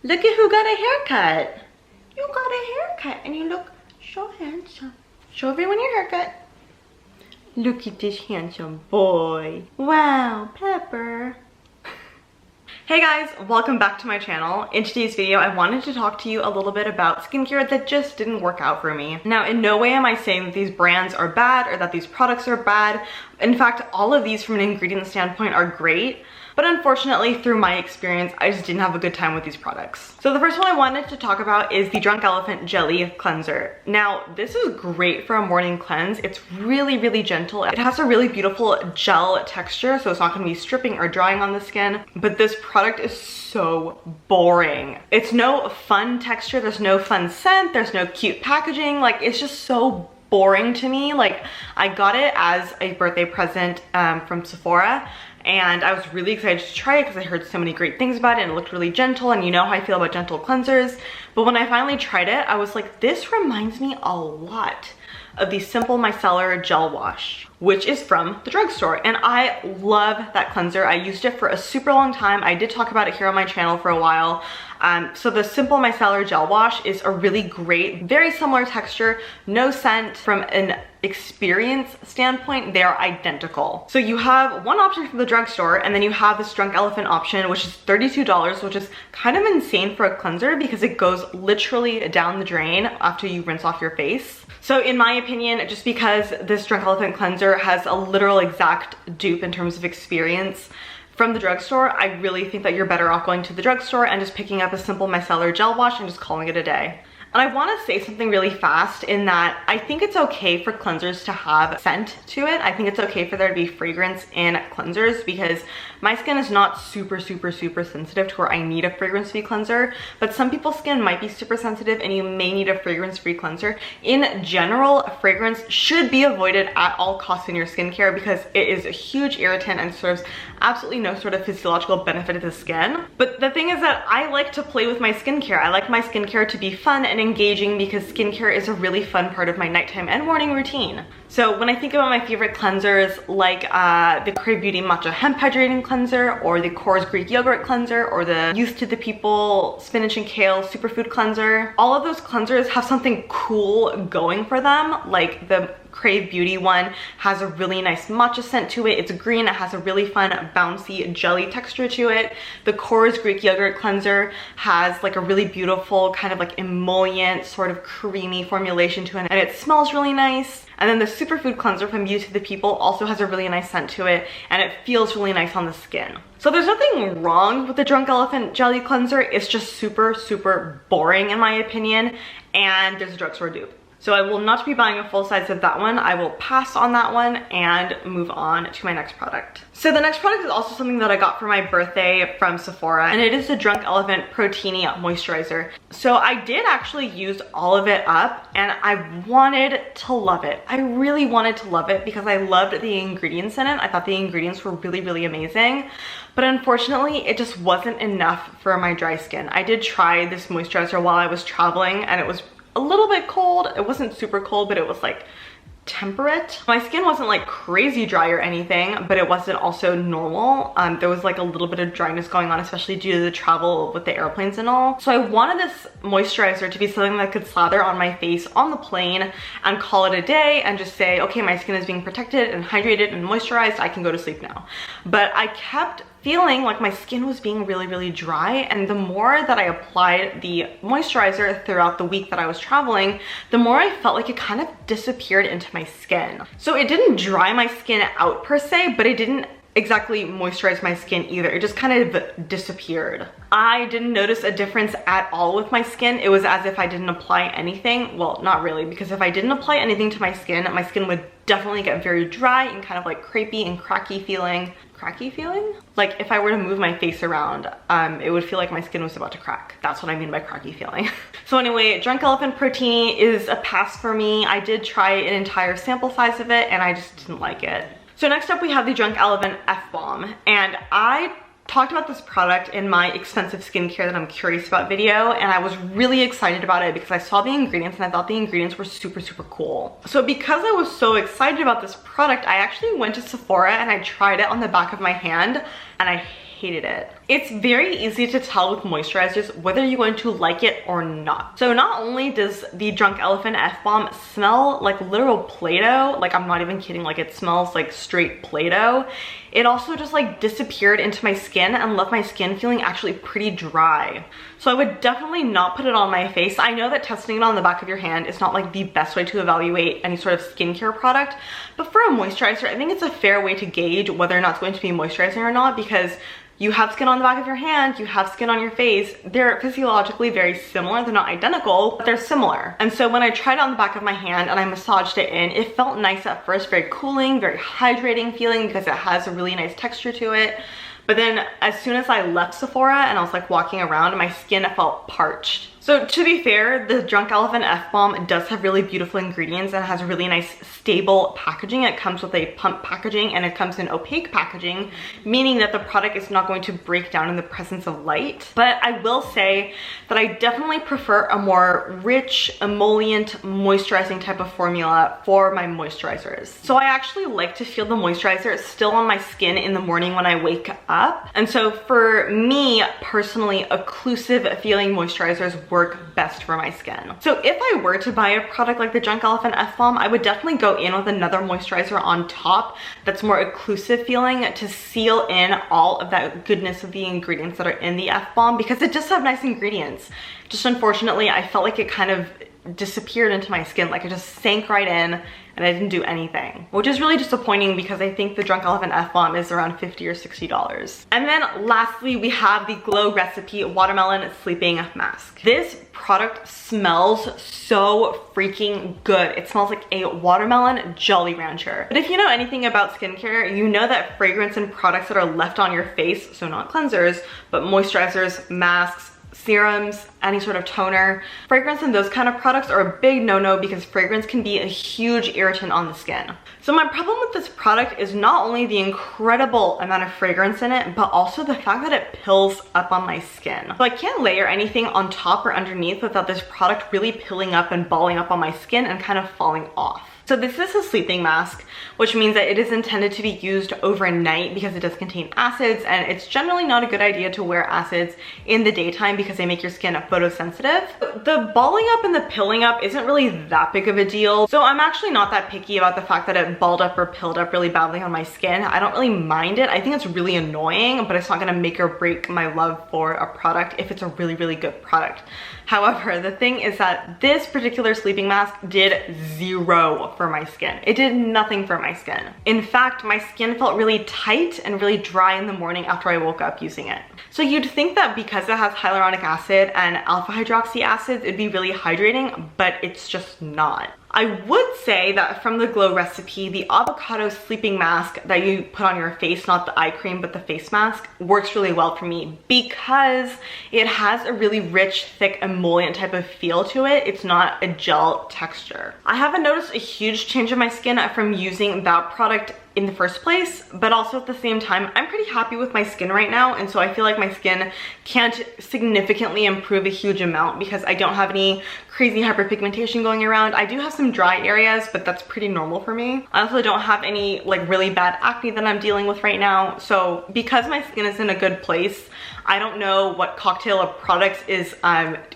Look at who got a haircut. You got a haircut and you look so handsome. Show everyone your haircut. Look at this handsome boy. Wow, Pepper. Hey guys, welcome back to my channel. In today's video, I wanted to talk to you a little bit about skincare that just didn't work out for me. Now, in no way am I saying that these brands are bad or that these products are bad. In fact, all of these from an ingredient standpoint are great. But unfortunately, through my experience, I just didn't have a good time with these products. So the first one I wanted to talk about is the Drunk Elephant Jelly Cleanser. Now, this is great for a morning cleanse. It's really, really gentle. It has a really beautiful gel texture, so it's not gonna be stripping or drying on the skin. But this product is so boring. It's no fun texture, there's no fun scent, there's no cute packaging. Like, it's just so boring to me. Like, I got it as a birthday present from Sephora. And I was really excited to try it because I heard so many great things about it and it looked really gentle, and you know how I feel about gentle cleansers. But when I finally tried it, I was like, this reminds me a lot of the Simple Micellar Gel Wash, which is from the drugstore. And I love that cleanser. I used it for a super long time. I did talk about it here on my channel for a while. So the Simple Micellar Gel Wash is a really great, very similar texture, no scent. From an experience standpoint, they're identical. So you have one option from the drugstore, and then you have this Drunk Elephant option, which is $32, which is kind of insane for a cleanser because it goes literally down the drain after you rinse off your face. So in my opinion, just because this Drunk Elephant cleanser has a literal exact dupe in terms of experience from the drugstore, I really think that you're better off going to the drugstore and just picking up a Simple Micellar Gel Wash and just calling it a day. And I want to say something really fast in that I think it's okay for cleansers to have scent to it. I think it's okay for there to be fragrance in cleansers because my skin is not super sensitive to where I need a fragrance-free cleanser, but some people's skin might be super sensitive and you may need a fragrance-free cleanser. In general, fragrance should be avoided at all costs in your skincare because it is a huge irritant and serves absolutely no sort of physiological benefit to the skin. But the thing is that I like to play with my skincare. I like my skincare to be fun and engaging because skincare is a really fun part of my nighttime and morning routine. So when I think about my favorite cleansers, like the Crave Beauty Matcha Hemp Hydrating Cleanser, or the Core's Greek Yogurt Cleanser, or the Youth to the People Spinach and Kale Superfood Cleanser, all of those cleansers have something cool going for them. Like the Crave Beauty one has a really nice matcha scent to it. It's green, it has a really fun bouncy jelly texture to it. The Core's Greek Yogurt Cleanser has like a really beautiful kind of like emollient sort of creamy formulation to it, and it smells really nice. And then the Superfood Cleanser from Youth to the People also has a really nice scent to it, and it feels really nice on the skin. So there's nothing wrong with the Drunk Elephant Jelly Cleanser. It's just super boring in my opinion, and there's a drugstore dupe. So I will not be buying a full size of that one. I will pass on that one and move on to my next product. So the next product is also something that I got for my birthday from Sephora, and it is the Drunk Elephant Proteini Moisturizer. So I did actually use all of it up, and I wanted to love it. I really wanted to love it because I loved the ingredients in it. I thought the ingredients were really amazing. But unfortunately, it just wasn't enough for my dry skin. I did try this moisturizer while I was traveling, and it was a little bit cold. It wasn't super cold, but it was like temperate. My skin wasn't like crazy dry or anything, but it wasn't also normal. There was like a little bit of dryness going on, especially due to the travel with the airplanes and all. So I wanted this moisturizer to be something that I could slather on my face on the plane and call it a day and just say, okay, my skin is being protected and hydrated and moisturized, I can go to sleep now. But I kept feeling like my skin was being really dry, and the more that I applied the moisturizer throughout the week that I was traveling, the more I felt like it kind of disappeared into my skin. So it didn't dry my skin out per se, but it didn't exactly moisturize my skin either. It just kind of disappeared. I didn't notice a difference at all with my skin. It was as if I didn't apply anything. Well, not really, because if I didn't apply anything to my skin would definitely get very dry and kind of like crepey and cracky feeling. Cracky feeling? Like if I were to move my face around, it would feel like my skin was about to crack. That's what I mean by cracky feeling. So anyway, Drunk Elephant Proteini is a pass for me. I did try an entire sample size of it and I just didn't like it. So next up we have the Drunk Elephant F-Bomb, and I talked about this product in my expensive skincare that I'm curious about video, and I was really excited about it because I saw the ingredients and I thought the ingredients were super cool. So because I was so excited about this product, I actually went to Sephora and I tried it on the back of my hand and I hated it. It's very easy to tell with moisturizers whether you're going to like it or not. So not only does the Drunk Elephant F-Bomb smell like literal Play-Doh, like I'm not even kidding, like it smells like straight Play-Doh, it also just like disappeared into my skin and left my skin feeling actually pretty dry. So I would definitely not put it on my face. I know that testing it on the back of your hand is not like the best way to evaluate any sort of skincare product, but for a moisturizer, I think it's a fair way to gauge whether or not it's going to be moisturizing or not, because you have skin on the back of your hand, you have skin on your face. They're physiologically very similar. They're not identical, but they're similar. And so when I tried it on the back of my hand and I massaged it in, it felt nice at first, very cooling, very hydrating feeling because it has a really nice texture to it. But then as soon as I left Sephora and I was like walking around, my skin felt parched. So to be fair, the Drunk Elephant F-Bomb does have really beautiful ingredients and has really nice stable packaging. It comes with a pump packaging and it comes in opaque packaging, meaning that the product is not going to break down in the presence of light. But I will say that I definitely prefer a more rich, emollient, moisturizing type of formula for my moisturizers. So I actually like to feel the moisturizer still on my skin in the morning when I wake up. And so for me personally, occlusive feeling moisturizers work best for my skin. So if I were to buy a product like the Drunk Elephant F-Bomb, I would definitely go in with another moisturizer on top that's more occlusive feeling to seal in all of that goodness of the ingredients that are in the F-Bomb, because it does have nice ingredients. Just unfortunately, I felt like it kind of disappeared into my skin, like it just sank right in and I didn't do anything, which is really disappointing because I think the Drunk Elephant F-Bomb is around $50 or $60. And then lastly, we have the Glow Recipe Watermelon Sleeping Mask. This product smells so freaking good. It smells like a watermelon Jolly Rancher. But if you know anything about skincare, you know that fragrance and products that are left on your face, so not cleansers, but moisturizers, masks, serums, any sort of toner, fragrance and those kind of products are a big no-no because fragrance can be a huge irritant on the skin. So my problem with this product is not only the incredible amount of fragrance in it, but also the fact that it pills up on my skin. So I can't layer anything on top or underneath without this product really pilling up and balling up on my skin and kind of falling off. So this is a sleeping mask, which means that it is intended to be used overnight because it does contain acids, and it's generally not a good idea to wear acids in the daytime because they make your skin photosensitive. The balling up and the pilling up isn't really that big of a deal. So I'm actually not that picky about the fact that it balled up or pilled up really badly on my skin. I don't really mind it. I think it's really annoying, but it's not gonna make or break my love for a product if it's a really, really good product. However, the thing is that this particular sleeping mask did zero for my skin. It did nothing for my skin. In fact, my skin felt really tight and really dry in the morning after I woke up using it. So you'd think that because it has hyaluronic acid and alpha hydroxy acids, it'd be really hydrating, but it's just not. I would say that from the Glow Recipe, the avocado sleeping mask that you put on your face, not the eye cream, but the face mask, works really well for me because it has a really rich, thick, emollient type of feel to it. It's not a gel texture. I haven't noticed a huge change in my skin from using that product in the first place, but also at the same time, I'm pretty happy with my skin right now, and so I feel like my skin can't significantly improve a huge amount because I don't have any crazy hyperpigmentation going around. I do have some dry areas, but that's pretty normal for me. I also don't have any like really bad acne that I'm dealing with right now, so because my skin is in a good place, I don't know what cocktail of products is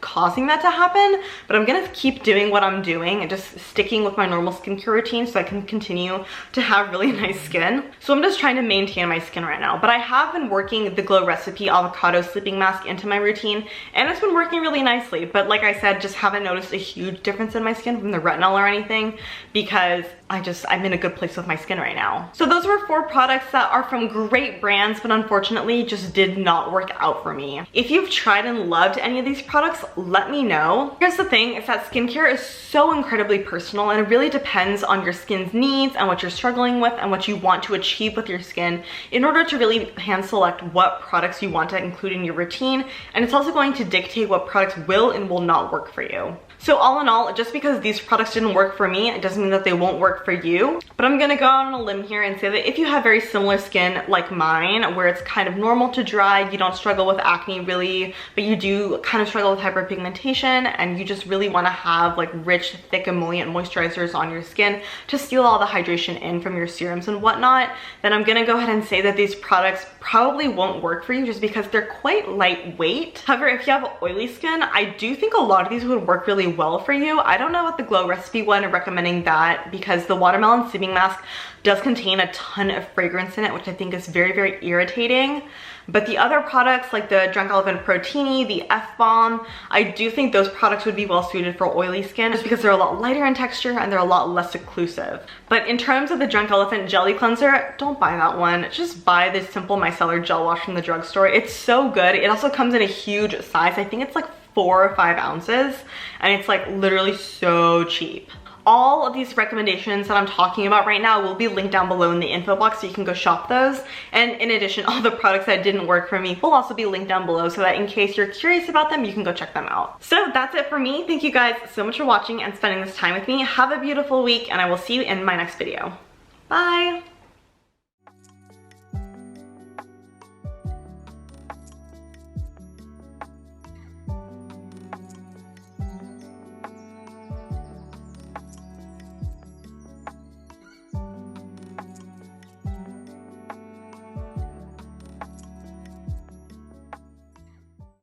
causing that to happen, but I'm gonna keep doing what I'm doing and just sticking with my normal skincare routine so I can continue to have really nice skin. So I'm just trying to maintain my skin right now, but I have been working the Glow Recipe Avocado Sleeping Mask into my routine, and it's been working really nicely. But like I said, just haven't noticed a huge difference in my skin from the retinol or anything because I'm in a good place with my skin right now. So those were 4 products that are from great brands, but unfortunately just did not work out for me. If you've tried and loved any of these products, let me know. Here's the thing, is that skincare is so incredibly personal and it really depends on your skin's needs and what you're struggling with and what you want to achieve with your skin in order to really hand select what products you want to include in your routine. And it's also going to dictate what products will and will not work for you. So all in all, just because these products didn't work for me, it doesn't mean that they won't work for you. But I'm gonna go out on a limb here and say that if you have very similar skin like mine, where it's kind of normal to dry, you don't struggle with acne really, but you do kind of struggle with hyperpigmentation, and you just really wanna have like rich, thick, emollient moisturizers on your skin to seal all the hydration in from your serums germs and whatnot, then I'm gonna go ahead and say that these products probably won't work for you just because they're quite lightweight. However, if you have oily skin, I do think a lot of these would work really well for you. I don't know about the Glow Recipe one and recommending that because the watermelon sleeping mask does contain a ton of fragrance in it, which I think is very, very irritating. But the other products like the Drunk Elephant Protini, the F-Bomb, I do think those products would be well suited for oily skin just because they're a lot lighter in texture and they're a lot less occlusive. But in terms of the Drunk Elephant Jelly Cleanser, don't buy that one. Just buy this Simple Micellar Gel Wash from the drugstore. It's so good. It also comes in a huge size. I think it's like 4 or 5 ounces and it's like literally so cheap. All of these recommendations that I'm talking about right now will be linked down below in the info box so you can go shop those. And in addition, all the products that didn't work for me will also be linked down below so that in case you're curious about them, you can go check them out. So that's it for me. Thank you guys so much for watching and spending this time with me. Have a beautiful week and I will see you in my next video. Bye!